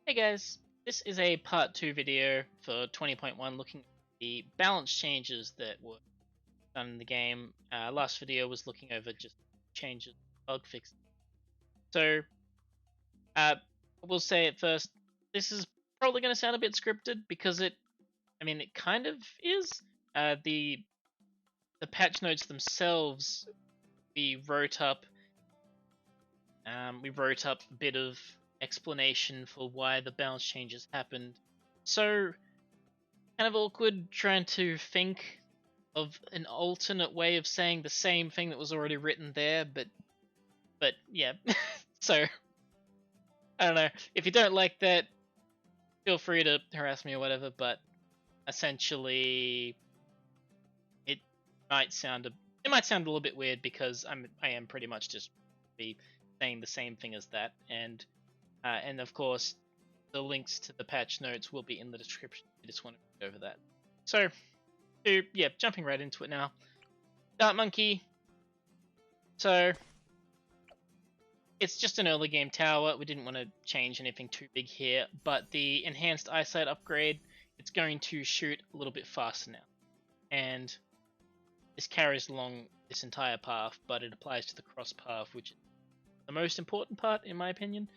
Hey guys, this is a part 2 video for 20.1 looking at the balance changes that were done in the game. Last video was looking over just changes, bug fixes. So, I will say at first, this is probably going to sound a bit scripted because it kind of is. The patch notes themselves, we wrote up a bit of explanation for why the balance changes happened. So kind of awkward trying to think of an alternate way of saying the same thing that was already written there, but yeah. So I don't know. If you don't like that, feel free to harass me or whatever, but essentially it might sound a little bit weird because I am pretty much just be saying the same thing as that, and of course the links to the patch notes will be in the description if you just want to read over that. So yeah, jumping right into it now. Dart Monkey. So it's just an early game tower. We didn't want to change anything too big here, but the enhanced eyesight upgrade, it's going to shoot a little bit faster now. And this carries along this entire path, but it applies to the cross path, which is the most important part in my opinion.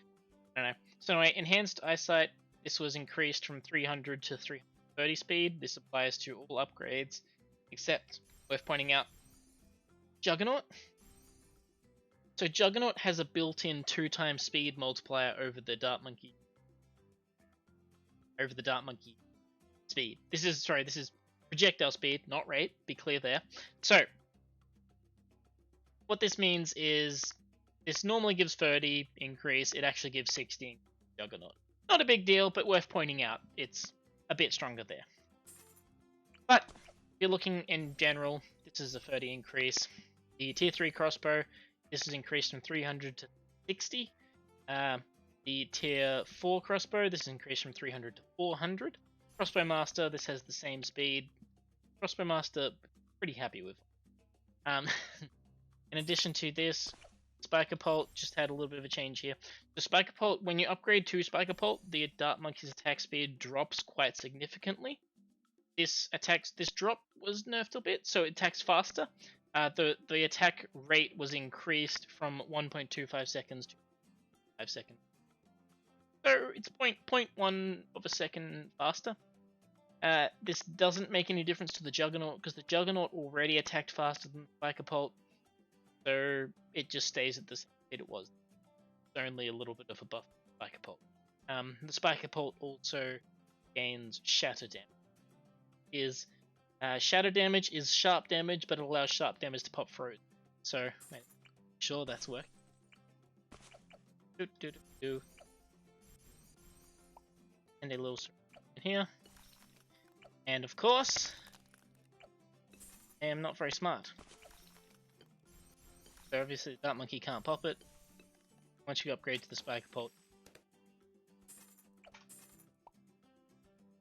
I don't know. So anyway, enhanced eyesight, this was increased from 300 to 330 speed. This applies to all upgrades, except, worth pointing out, Juggernaut. So Juggernaut has a built-in 2x speed multiplier over the Dart Monkey speed. This is projectile speed, not rate, be clear there. So what this means is this normally gives 30 increase, it actually gives 60 Juggernaut. Not a big deal, but worth pointing out, it's a bit stronger there. But if you're looking in general, this is a 30 increase. The tier 3 crossbow, this is increased from 300 to 60. The tier 4 crossbow, this is increased from 300 to 400. Crossbow master, this has the same speed. Crossbow master, pretty happy with. In addition to this, Spiker Bolt just had a little bit of a change here. The Spiker Bolt, when you upgrade to Spiker Bolt, the Dart Monkey's attack speed drops quite significantly. This drop was nerfed a bit, so it attacks faster. The attack rate was increased from 1.25 seconds to 5 seconds. So it's 0.1 of a second faster. This doesn't make any difference to the Juggernaut because the Juggernaut already attacked faster than the Spiker Bolt, so it just stays at the same speed it was. It's only a little bit of a buff to the Spiker Bolt. The Spiker Bolt also gains shatter damage. Shatter damage is sharp damage, but it allows sharp damage to pop through. So, make sure that's working. And a little in here. And of course, I am not very smart. So obviously, Dart Monkey can't pop it once you upgrade to the Spiker Bolt.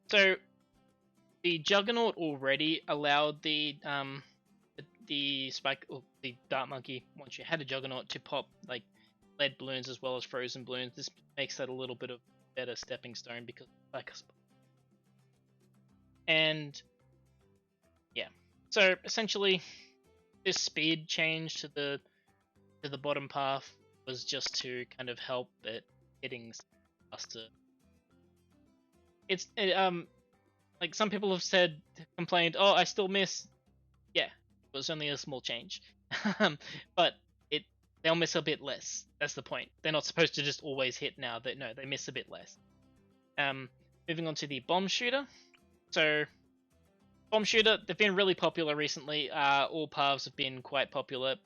So the Juggernaut already allowed the Dart Monkey, once you had a Juggernaut, to pop like lead balloons as well as frozen balloons. This makes that a little bit of a better stepping stone because like and yeah. So essentially, this speed change to the bottom path was just to kind of help it hitting faster. Like some people have complained, oh, I still miss. Yeah, it was only a small change. But they'll miss a bit less. That's the point. They're not supposed to just always hit now. They miss a bit less. Moving on to the bomb shooter. So, bomb shooter, they've been really popular recently. All paths have been quite popular.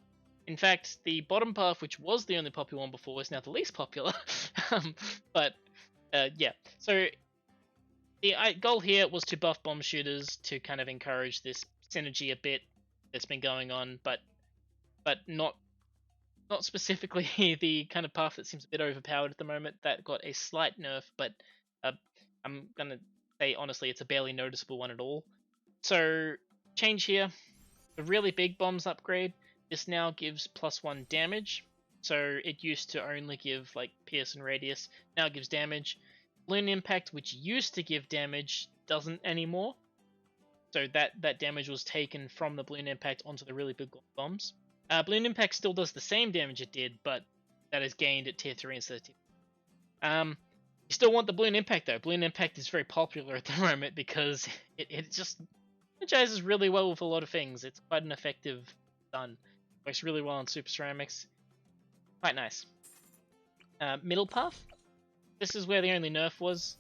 In fact, the bottom path, which was the only popular one before, is now the least popular. But yeah, so the goal here was to buff bomb shooters to kind of encourage this synergy a bit that's been going on, but not specifically the kind of path that seems a bit overpowered at the moment. That got a slight nerf, but I'm gonna say honestly, it's a barely noticeable one at all. So change here, the really big bombs upgrade. This now gives +1 damage. So it used to only give like pierce and radius. Now it gives damage. Balloon Impact, which used to give damage, doesn't anymore. So that damage was taken from the Balloon Impact onto the really big bombs. Balloon Impact still does the same damage it did, but that is gained at tier 3 instead of tier 4. You still want the Balloon Impact though. Balloon Impact is very popular at the moment because it just energizes really well with a lot of things. It's quite an effective stun. Works really well on Super Ceramics. Quite nice. Middle Path. This is where the only nerf was.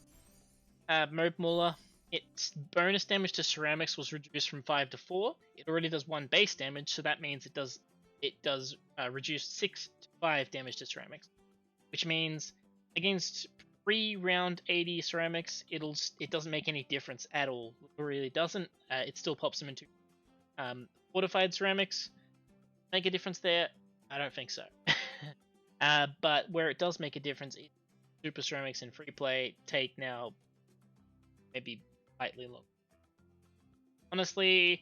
Mob Mauler. Its bonus damage to ceramics was reduced from 5 to 4. It already does 1 base damage, so that means it does reduce 6 to 5 damage to ceramics, which means against pre-round 80 ceramics, it doesn't make any difference at all. It really doesn't. It still pops them into fortified ceramics. Make a difference there? I don't think so. But where it does make a difference, super ceramics in free play take now maybe slightly low. Honestly,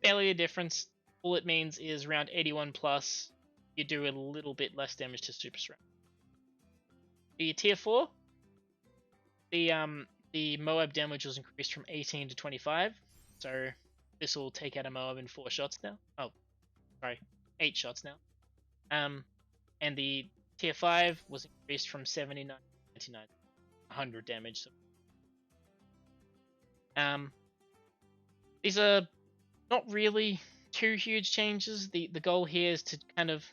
barely a difference. All it means is round 81 plus, you do a little bit less damage to super ceramics. The tier 4, the Moab damage was increased from 18 to 25, so this will take out a Moab in 4 shots now. Oh, sorry, 8 shots now. And the tier 5 was increased from 79 to 99, 100 damage. So these are not really too huge changes. The goal here is to kind of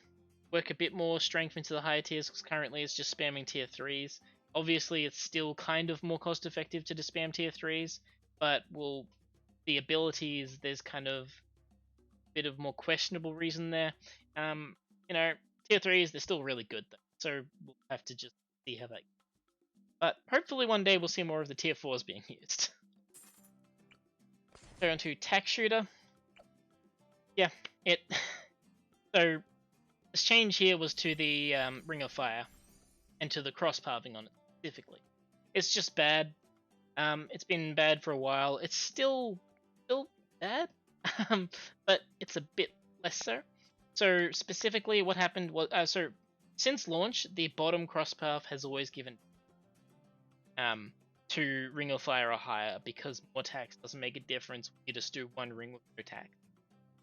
work a bit more strength into the higher tiers, because currently it's just spamming tier 3s. Obviously, it's still kind of more cost effective to just spam tier 3s, but the abilities, there's kind of a bit of more questionable reason there. Tier 3s, they're still really good though, so we'll have to just see how that goes. But hopefully one day we'll see more of the tier 4s being used. So onto Tack Shooter. Yeah, so this change here was to the Ring of Fire and to the cross pathing on it specifically. It's just bad. It's been bad for a while. It's still bad, but it's a bit less so. So specifically, what happened was since launch, the bottom cross path has always given to Ring of Fire or higher, because more attacks doesn't make a difference. You just do 1 ring with your attack,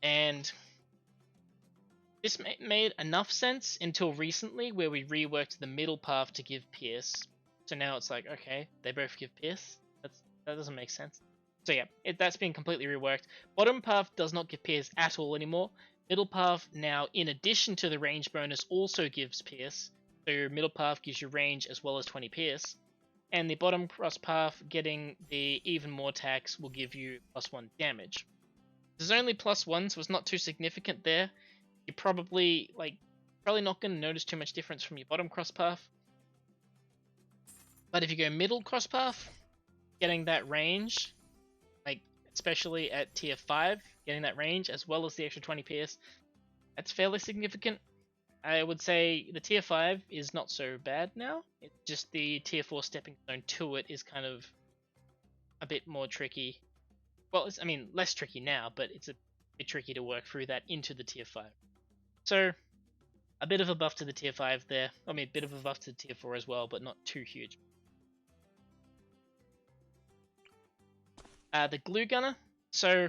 and this made enough sense until recently, where we reworked the middle path to give Pierce. So now it's like, okay, they both give Pierce. That doesn't make sense. So yeah, that's been completely reworked. Bottom path does not give Pierce at all anymore. Middle path now, in addition to the range bonus, also gives Pierce. So middle path gives you range as well as 20 Pierce. And the bottom cross path, getting the even more attacks, will give you +1 damage. There's only +1, so it's not too significant there. You're probably not going to notice too much difference from your bottom cross path. But if you go middle cross path, getting that range, especially at tier 5, getting that range as well as the extra 20 PS, that's fairly significant. I would say the tier 5 is not so bad now. It's just the tier 4 stepping stone to it is kind of a bit more tricky. Well, less tricky now, but it's a bit tricky to work through that into the tier 5. So, a bit of a buff to the tier 5 there. A bit of a buff to the tier 4 as well, but not too huge. The Glue Gunner. So,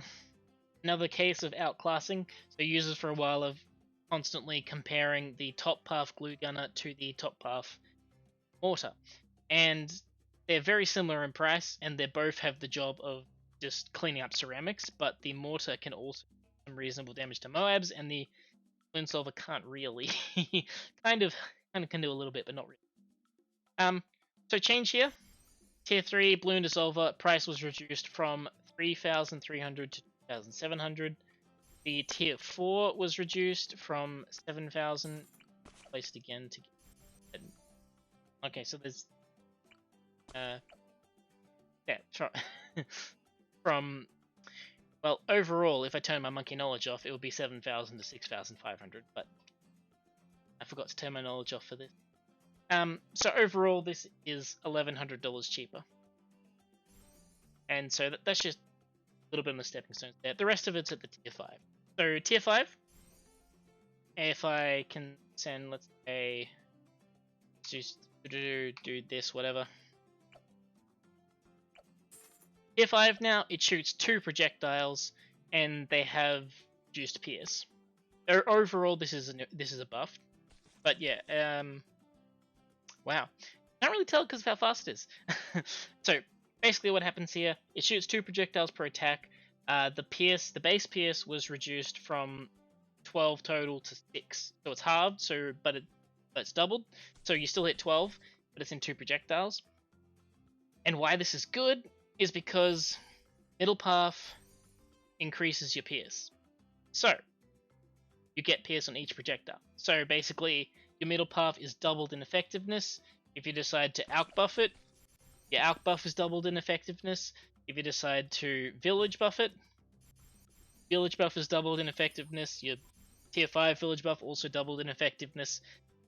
another case of outclassing. So, users for a while have constantly comparing the top path Glue Gunner to the top path Mortar. And they're very similar in price, and they both have the job of just cleaning up ceramics, but the Mortar can also do some reasonable damage to Moabs, and the Balloon Solver can't really. kind of can do a little bit, but not really. So change here. Tier 3 Balloon Dissolver price was reduced from 3,300 to 2,700. The tier 4 was reduced from 7,000. Placed again to get. Okay, so there's from well, overall, if I turn my monkey knowledge off, it would be 7,000 to 6,500. But I forgot to turn my knowledge off for this. So overall, this is $1,100 cheaper, and so that's just a little bit of the stepping stones there. The rest of it's at the tier 5. So tier 5, if I can send, let's say, just do this, whatever. Tier 5 now, it shoots 2 projectiles, and they have reduced pierce. Overall, this is a buff, but yeah, wow, can't really tell because of how fast it is. So basically, what happens here? It shoots 2 projectiles per attack. The base pierce was reduced from 12 total to 6, so it's halved. But it's doubled, so you still hit 12, but it's in 2 projectiles. And why this is good is because middle path increases your pierce. So you get pierce on each projectile. So basically, your middle path is doubled in effectiveness. If you decide to outbuff it, your outbuff is doubled in effectiveness. If you decide to village buff it, village buff is doubled in effectiveness. Your tier 5 village buff also doubled in effectiveness.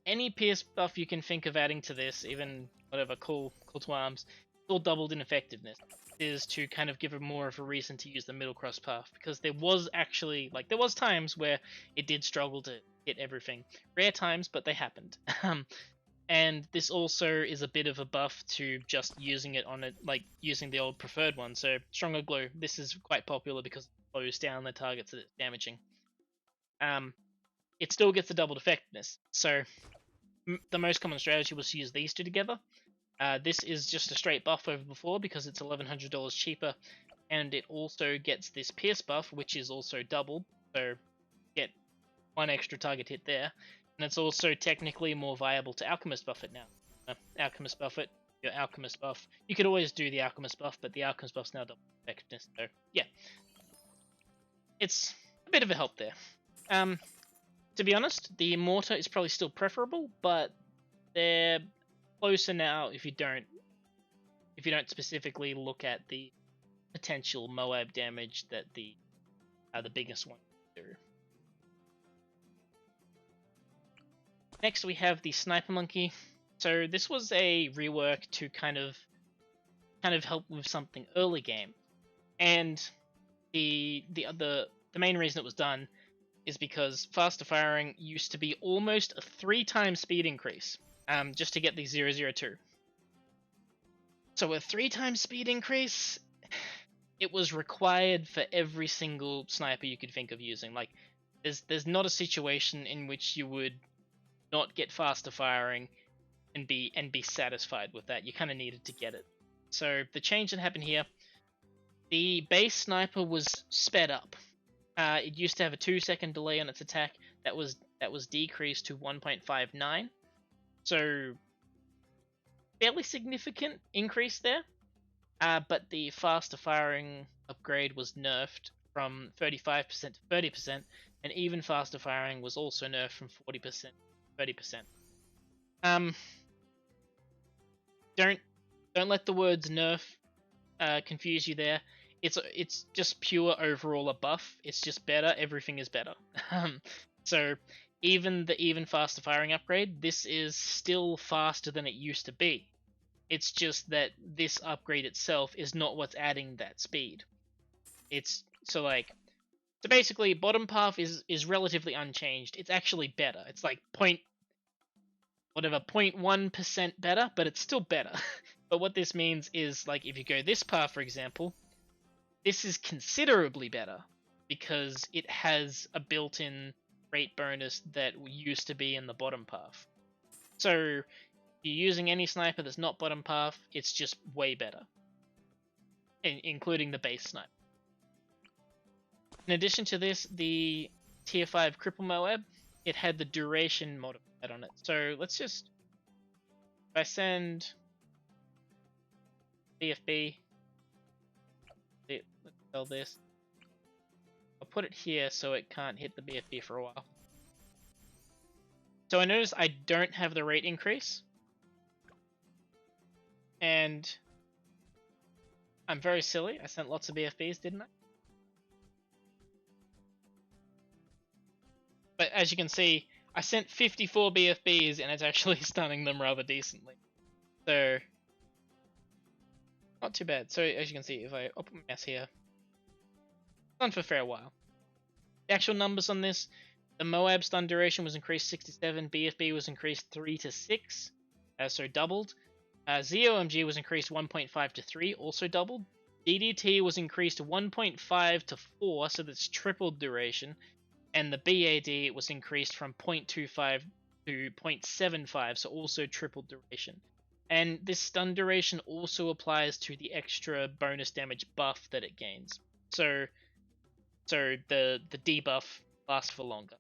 Any pierce buff you can think of adding to this, even whatever, call to arms, all doubled in effectiveness, is to kind of give it more of a reason to use the middle cross path, because there was times where it did struggle to hit everything. Rare times, but they happened. And this also is a bit of a buff to just using it on it, like using the old preferred one. So stronger glow, this is quite popular because it slows down the targets that it's damaging. It still gets the doubled effectiveness. So the most common strategy was to use these two together. This is just a straight buff over before because it's $1,100 cheaper, and it also gets this pierce buff, which is also doubled, so get 1 extra target hit there, and it's also technically more viable to alchemist buff it now. Alchemist buff it, your alchemist buff. You could always do the alchemist buff, but the alchemist buff's now double effectiveness, so yeah. It's a bit of a help there. To be honest, the mortar is probably still preferable, but they're closer now if you don't specifically look at the potential Moab damage that the biggest one do. Next we have the Sniper Monkey. So this was a rework to kind of help with something early game, and the main reason it was done is because faster firing used to be almost a 3-time speed increase. Just to get the 002. So a 3-time speed increase, it was required for every single sniper you could think of using. Like, there's not a situation in which you would not get faster firing and be satisfied with that. You kind of needed to get it. So the change that happened here, the base sniper was sped up. It used to have a 2-second delay on its attack. That was decreased to 1.59. So, fairly significant increase there, but the faster firing upgrade was nerfed from 35% to 30%, and even faster firing was also nerfed from 40% to 30%. Don't let the words nerf confuse you there. It's just pure overall a buff. It's just better. Everything is better. So even the faster firing upgrade, this is still faster than it used to be. It's just that this upgrade itself is not what's adding that speed. So basically bottom path is relatively unchanged. It's actually better. It's like 0.1% better, but it's still better. But what this means is, like, if you go this path, for example, this is considerably better because it has a built-in rate bonus that used to be in the bottom path. So if you're using any sniper that's not bottom path, it's just way better, including the base sniper. In addition to this, the tier 5 cripple Moab, it had the duration modified on it. So let's just, if I send BFB, let's tell this, I'll put it here so it can't hit the BFB for a while. So I notice I don't have the rate increase, and I'm very silly. I sent lots of BFBs, didn't I? But as you can see, I sent 54 BFBs and it's actually stunning them rather decently. So, not too bad. So as you can see, if I open my mouse here, stun for a fair while. The actual numbers on this, the Moab stun duration was increased 67, BFB was increased 3 to 6, so doubled. ZOMG was increased 1.5 to 3, also doubled. DDT was increased 1.5 to 4, so that's tripled duration. And the BAD was increased from 0.25 to 0.75, so also tripled duration. And this stun duration also applies to the extra bonus damage buff that it gains. So the debuff lasts for longer.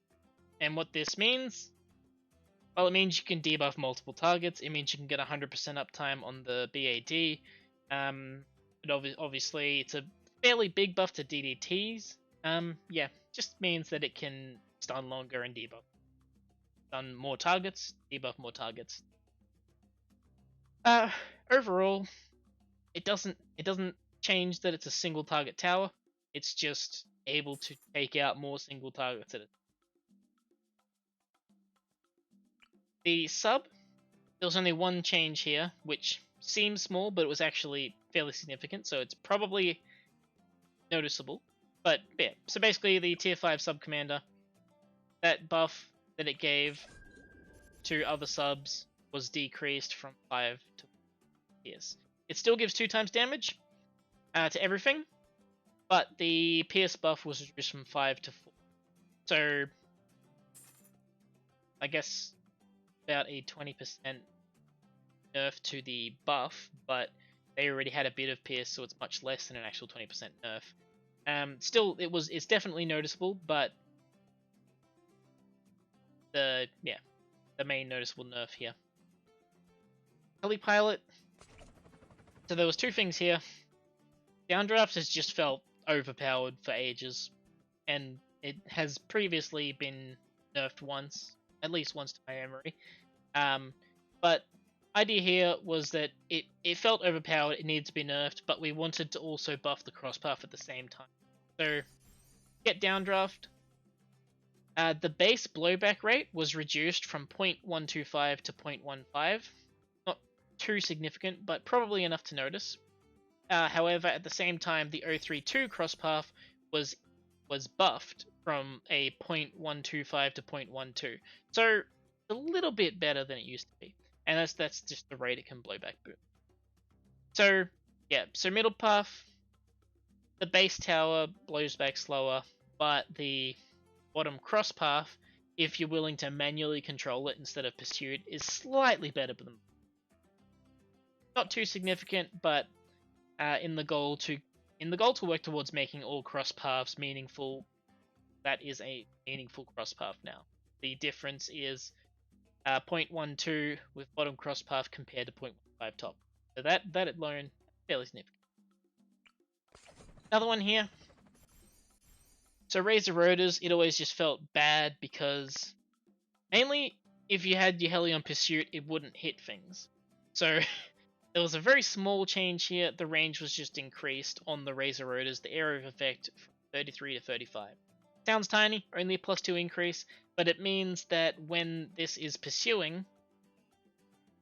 And what this means, well, it means you can debuff multiple targets. It means you can get 100% uptime on the BAD. But obviously, it's a fairly big buff to DDTs. Yeah, just means that it can stun longer and debuff. Stun more targets, debuff more targets. Overall, it doesn't change that it's a single target tower. It's just able to take out more single targets at a time. The sub, there was only one change here, which seems small, but it was actually fairly significant, so it's probably noticeable. But yeah, so basically the tier 5 sub commander, that buff that it gave to other subs was decreased from 5 to 4 pierce. It still gives 2 times damage to everything, but the pierce buff was reduced from 5 to 4. So I guess about a 20% nerf to the buff, but they already had a bit of pierce, so it's much less than an actual 20% nerf. Still, it's definitely noticeable, but the main noticeable nerf here. Heli Pilot. So there was 2 things here. Downdraft has just felt overpowered for ages, and it has previously been nerfed once, at least once to my memory. But idea here was that it felt overpowered, it needed to be nerfed, but we wanted to also buff the crosspath at the same time. So, get downdraft. The base blowback rate was reduced from 0.125 to 0.15. Not too significant, but probably enough to notice. However, at the same time, the 032 crosspath was buffed from a 0.125 to 0.12. So, a little bit better than it used to be. And that's just the rate it can blow back boom. So, yeah, so middle path, the base tower blows back slower, but the bottom cross path, if you're willing to manually control it instead of pursued, is slightly better than. Not too significant, but in the goal to work towards making all cross paths meaningful, that is a meaningful cross path now. The difference is 0.12 with bottom cross path compared to 0.15 top. So that alone, fairly significant. Another one here. So Razor Rotors, it always just felt bad because mainly if you had your Heli on Pursuit, it wouldn't hit things. So there was a very small change here. The range was just increased on the Razor Rotors, the area of effect from 33 to 35. Sounds tiny, only a +2 increase, but it means that when this is pursuing,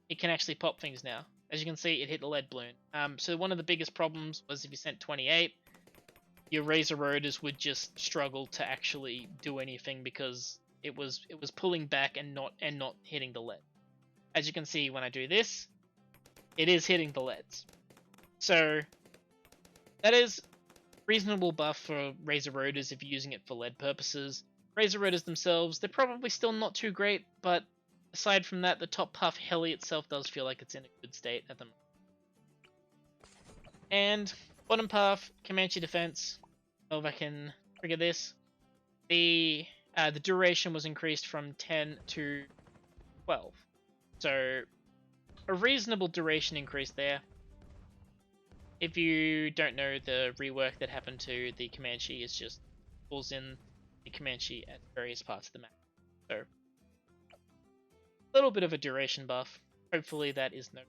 it can actually pop things now. As you can see, it hit the lead balloon. So one of the biggest problems was if you sent 28, your Razor Rotors would just struggle to actually do anything because it was pulling back and not hitting the lead. As you can see when I do this, it is hitting the leads. So that is reasonable buff for Razor Rotors if you're using it for lead purposes. Razor Rotors themselves, they're probably still not too great, but aside from that, the top path Heli itself does feel like it's in a good state at the moment. And bottom path, Comanche Defense. If I can trigger this. The duration was increased from 10 to 12. So a reasonable duration increase there. If you don't know, the rework that happened to the Comanche is just pulls in the Comanche at various parts of the map. So a little bit of a duration buff. Hopefully that is no.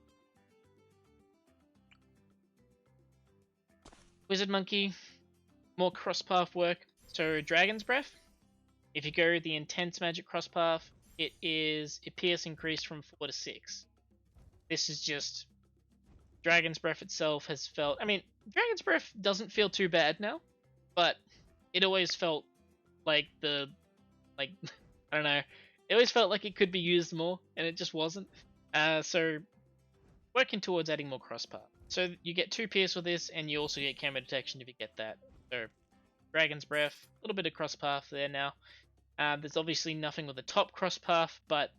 Wizard Monkey, more cross-path work. So Dragon's Breath, if you go the Intense Magic cross-path, it pierce increased from 4 to 6. This is just Dragon's Breath itself has felt. I mean, Dragon's Breath doesn't feel too bad now, but it always felt like I don't know. It always felt like it could be used more, and it just wasn't. So working towards adding more cross path. So you get 2 pierce with this, and you also get camo detection if you get that. So Dragon's Breath, a little bit of cross path there now. There's obviously nothing with the top cross path, but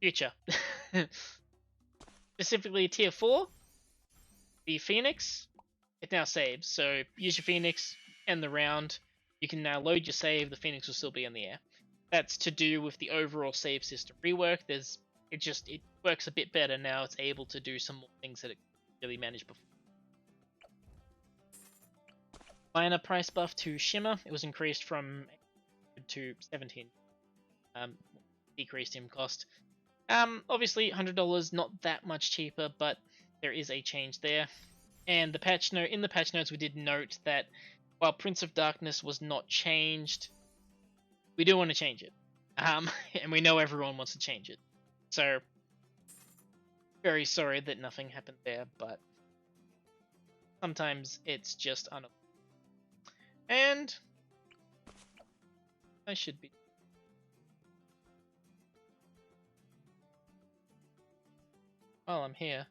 future. Specifically tier 4, the Phoenix, it now saves. So use your Phoenix, end the round. You can now load your save, the Phoenix will still be in the air. That's to do with the overall save system rework. It works a bit better now. It's able to do some more things that it really managed before. Minor price buff to Shimmer. It was increased from to 17. Decreased in cost. Obviously $100, not that much cheaper, but there is a change there. And the patch note, in the patch notes, we did note that while Prince of Darkness was not changed, we do want to change it. And we know everyone wants to change it. So, very sorry that nothing happened there, but sometimes it's just unavoidable. And I should be. While I'm here.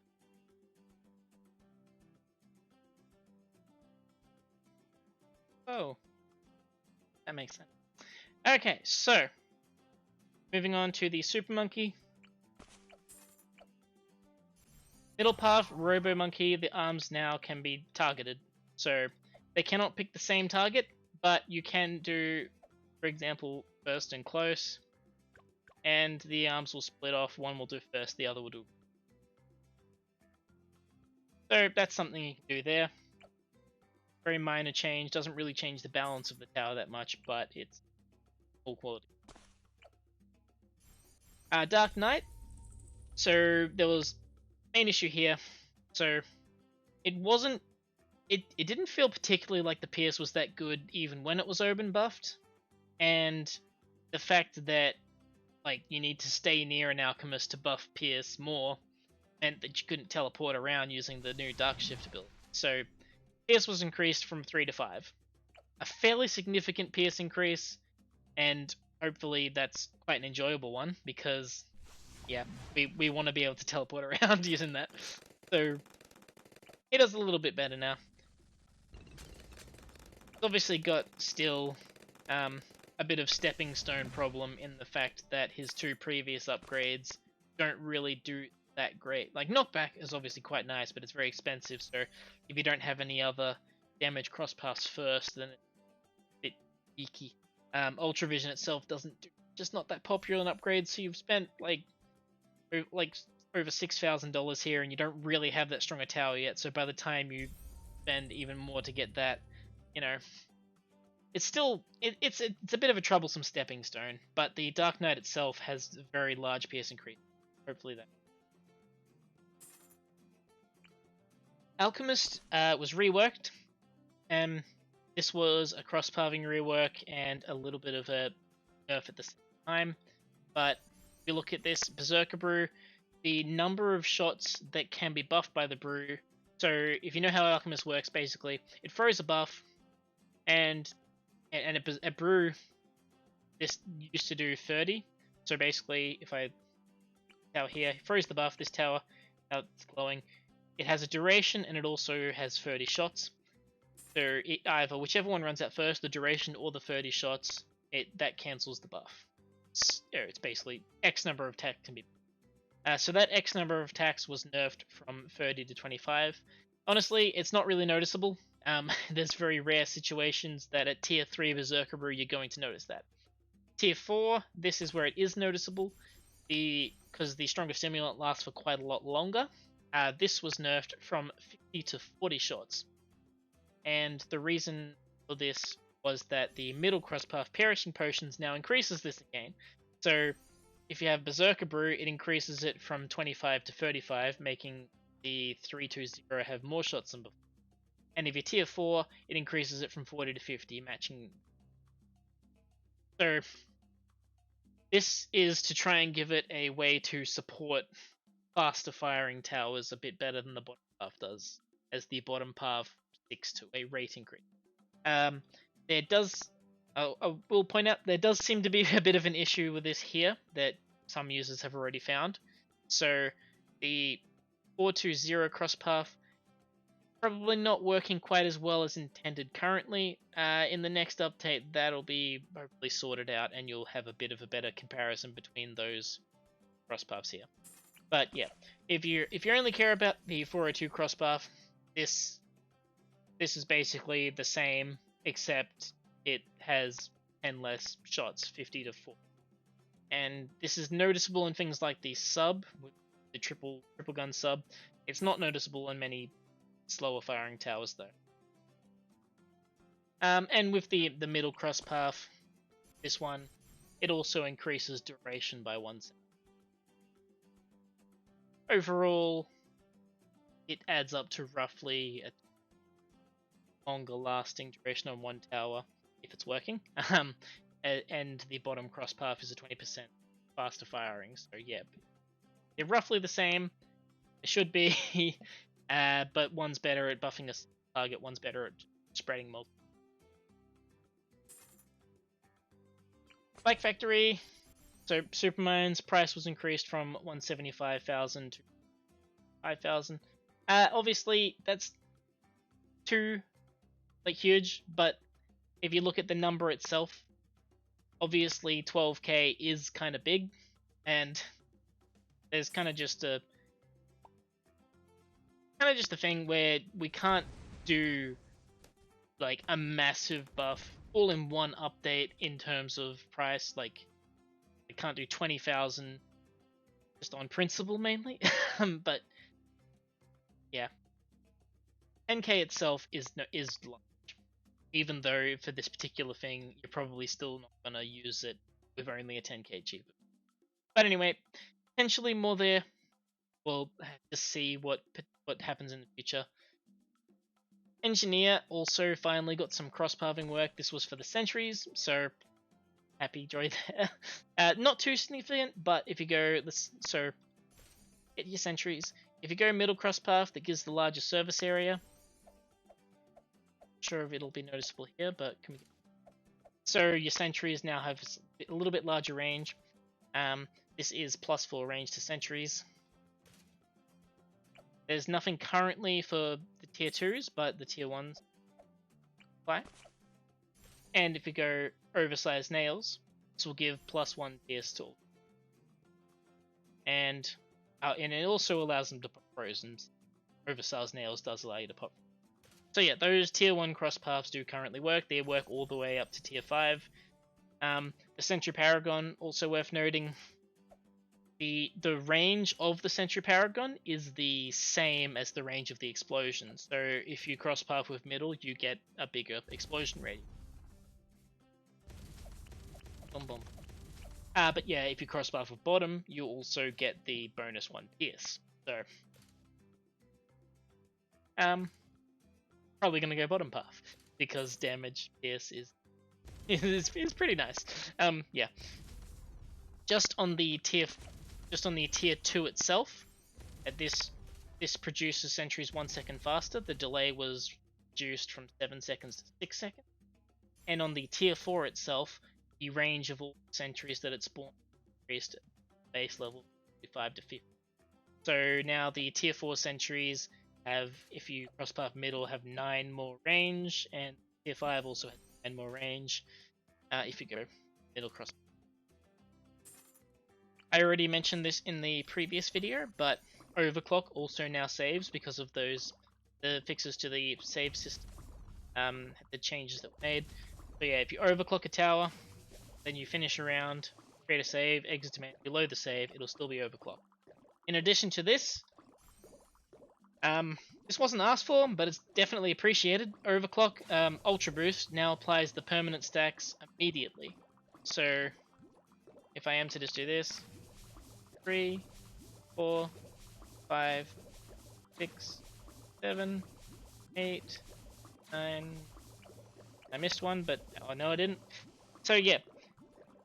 Oh, that makes sense. Okay, so moving on to the Super Monkey. Middle path, Robo Monkey, the arms now can be targeted. So they cannot pick the same target, but you can do, for example, first and close, and the arms will split off. One will do first, the other will do. So that's something you can do there. Very minor change, doesn't really change the balance of the tower that much, but it's full quality. Dark Knight. So there was main issue here. So it wasn't. It didn't feel particularly like the Pierce was that good even when it was urban buffed, and the fact that like you need to stay near an alchemist to buff Pierce more meant that you couldn't teleport around using the new Dark Shift ability. So Pierce was increased from 3 to 5. A fairly significant Pierce increase, and hopefully that's quite an enjoyable one, because yeah, we want to be able to teleport around using that. So it does a little bit better now. It's obviously got still a bit of stepping stone problem in the fact that his 2 previous upgrades don't really do that great. Like knockback is obviously quite nice, but it's very expensive, so if you don't have any other damage cross paths first, then it's a bit geeky. Ultra Vision itself doesn't do, just not that popular in upgrades, so you've spent like over $6,000 here, and you don't really have that strong a tower yet. So by the time you spend even more to get that, you know, it's still it's a bit of a troublesome stepping stone. But the Dark Knight itself has a very large PS increase. Hopefully that. Alchemist was reworked. This was a cross-pathing rework and a little bit of a nerf at the same time. But if you look at this Berserker Brew, the number of shots that can be buffed by the brew. So if you know how Alchemist works, basically, it throws a buff, and a brew, this used to do 30. So basically, if I tower here, throws the buff, this tower, now it's glowing. It has a duration, and it also has 30 shots. So either whichever one runs out first, the duration or the 30 shots, that cancels the buff. It's basically X number of attacks can be. So that X number of attacks was nerfed from 30 to 25. Honestly, it's not really noticeable. There's very rare situations that at tier 3 Berserker Brew you're going to notice that. Tier 4, this is where it is noticeable, because the stronger stimulant lasts for quite a lot longer. This was nerfed from 50 to 40 shots. And the reason for this was that the middle crosspath Perishing Potions now increases this again. So if you have Berserker Brew, it increases it from 25 to 35, making the 320 have more shots than before. And if you're tier 4, it increases it from 40 to 50, matching. So this is to try and give it a way to support faster firing towers a bit better than the bottom path does, as the bottom path sticks to a rate increase. There does, I will point out, there does seem to be a bit of an issue with this here, that some users have already found. So the 420 crosspath probably not working quite as well as intended currently. In the next update, that'll be hopefully sorted out, and you'll have a bit of a better comparison between those crosspaths here. But yeah, if you only care about the 402 crosspath, this is basically the same, except it has 10 less shots, 50 to 4. And this is noticeable in things like the sub, with the triple gun sub. It's not noticeable in many slower firing towers though. And with the middle crosspath, this one, it also increases duration by 1 second. Overall, it adds up to roughly a longer lasting duration on one tower if it's working. And the bottom crosspath is a 20% faster firing. So yeah, they're roughly the same. It should be, but one's better at buffing a target, one's better at spreading multiple. Spike Factory. So Supermine's price was increased from 175,000 to 5,000. Obviously, that's too huge, but if you look at the number itself, obviously 12k is kind of big, and there's kind of just a thing where we can't do like a massive buff all in one update in terms of price. Like, I can't do 20,000 just on principle mainly. But yeah, 10k itself is large, even though for this particular thing you're probably still not gonna use it with only a 10k cheaper. But anyway, potentially more there. We'll have to see what happens in the future. Engineer also finally got some cross-pathing work. This was for the sentries, so happy joy there. Not too significant, but if you go so get your sentries. If you go middle crosspath, that gives the larger service area. Not sure if it'll be noticeable here, but so your sentries now have a little bit larger range. This is +4 range to sentries. There's nothing currently for the tier 2s, but the tier 1s apply. And if you go oversized nails, this will give +1 PS to all. And it also allows them to pop frozen. Oversized nails does allow you to pop. So yeah, those tier 1 crosspaths do currently work. They work all the way up to tier 5. The Sentry Paragon, also worth noting. The range of the Sentry Paragon is the same as the range of the explosion. So if you crosspath with middle, you get a bigger explosion rate. Boom, boom. But yeah, if you crosspath with bottom, you also get the bonus 1 pierce. So probably gonna go bottom path because damage pierce is pretty nice. Yeah. Just on the tier 2 itself, this produces sentries 1 second faster. The delay was reduced from 7 seconds to 6 seconds. And on the tier 4 itself, the range of all sentries that it spawned increased at base level 55 to 50. So now the tier 4 sentries have, if you crosspath middle, have 9 more range, and tier 5 also has 10 more range if you go middle cross. I already mentioned this in the previous video, but overclock also now saves because of the fixes to the save system, the changes that were made. So yeah, if you overclock a tower, then you finish a round, create a save, exit to manually load the save, it'll still be overclocked. In addition to this, this wasn't asked for, but it's definitely appreciated. Overclock Ultra Boost now applies the permanent stacks immediately. So if I am to just do this, 3, 4, 5, 6, 7, 8, 9. I missed one, but oh no, I didn't. So yeah,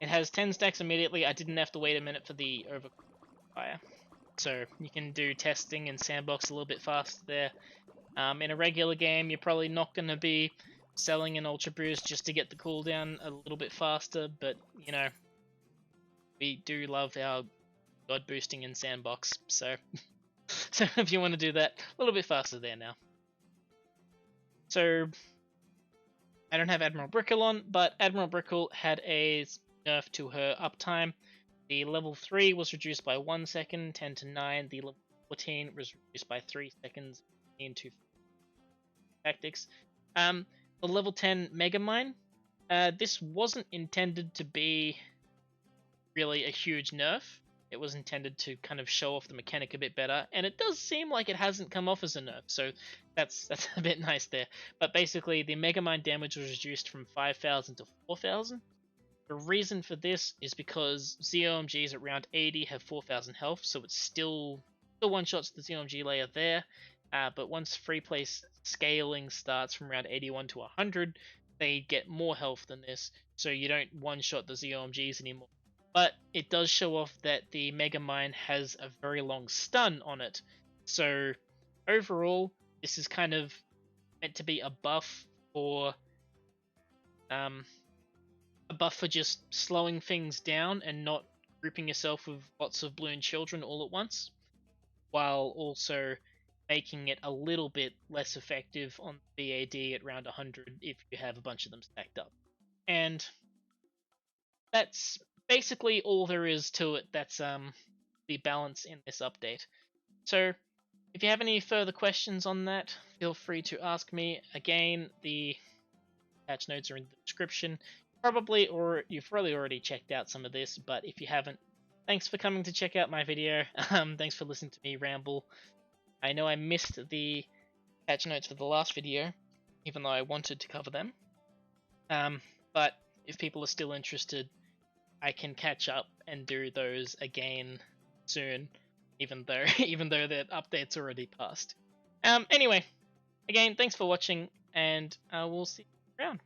it has 10 stacks immediately. I didn't have to wait a minute for the overfire. So you can do testing and sandbox a little bit faster there. In a regular game, you're probably not going to be selling an Ultra Boost just to get the cooldown a little bit faster, but you know, we do love our god boosting in sandbox, so so if you want to do that, a little bit faster there now. So I don't have Admiral Brickle on, but Admiral Brickle had a nerf to her uptime. The level 3 was reduced by 1 second, 10 to 9. The level 14 was reduced by 3 seconds, into tactics. The level 10 Megamind, this wasn't intended to be really a huge nerf. It was intended to kind of show off the mechanic a bit better, and it does seem like it hasn't come off as a nerf, so that's a bit nice there. But basically, the Megamind damage was reduced from 5,000 to 4,000. The reason for this is because ZOMGs at round 80 have 4,000 health, so it's still one-shots the ZOMG layer there, but once free play scaling starts from round 81 to 100, they get more health than this, so you don't one-shot the ZOMGs anymore. But it does show off that the Megamind has a very long stun on it. So overall, this is kind of meant to be a buff for just slowing things down and not grouping yourself with lots of balloon children all at once, while also making it a little bit less effective on BAD at round 100 if you have a bunch of them stacked up. And that's basically all there is to it. That's the balance in this update. So if you have any further questions on that, feel free to ask me. Again, the patch notes are in the description. You've probably already checked out some of this, but if you haven't, thanks for coming to check out my video. Thanks for listening to me ramble. I know I missed the patch notes for the last video, even though I wanted to cover them. But if people are still interested, I can catch up and do those again soon, even though the update's already passed. Anyway, again, thanks for watching, and we'll see you around.